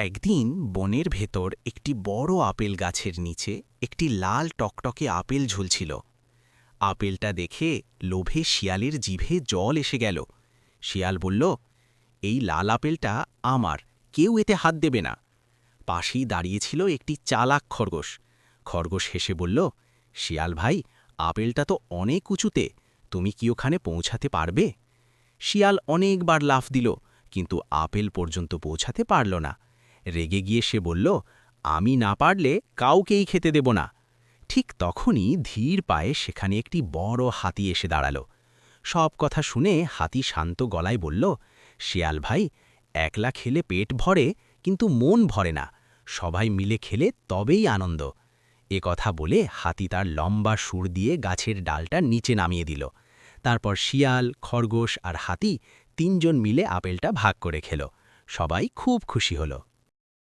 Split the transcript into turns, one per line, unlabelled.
একদিন বনের ভেতর একটি বড় আপেল গাছের নিচে একটি লাল টকটকে আপেল ঝুলছিল। আপেলটা দেখে লোভে শিয়ালের জিভে জল এসে গেল। শিয়াল বলল, এই লাল আপেলটা আমার, কেউ এতে হাত দেবে না। পাশেই দাঁড়িয়েছিল একটি চালাক খরগোশ। খরগোশ হেসে বলল, শিয়াল ভাই, আপেলটা তো অনেক উঁচুতে, তুমি কি ওখানে পৌঁছাতে পারবে? শিয়াল অনেকবার লাফ দিল, কিন্তু আপেল পর্যন্ত পৌঁছাতে পারল না। রেগে গিয়ে সে বলল, আমি না পারলে কাউকেই খেতে দেব না। ঠিক তখনই ধীর পায়ে সেখানে একটি বড় হাতি এসে দাঁড়াল। সব কথা শুনে হাতি শান্ত গলায় বলল, শিয়াল ভাই, একলা খেলে পেট ভরে, কিন্তু মন ভরে না, সবাই মিলে খেলে তবেই আনন্দ। এ কথা বলে হাতি তার লম্বা সুর দিয়ে গাছের ডালটা নিচে নামিয়ে দিল। তারপর শিয়াল, খরগোশ আর হাতি তিনজন মিলে আপেলটা ভাগ করে খেল। সবাই খুব খুশি হল।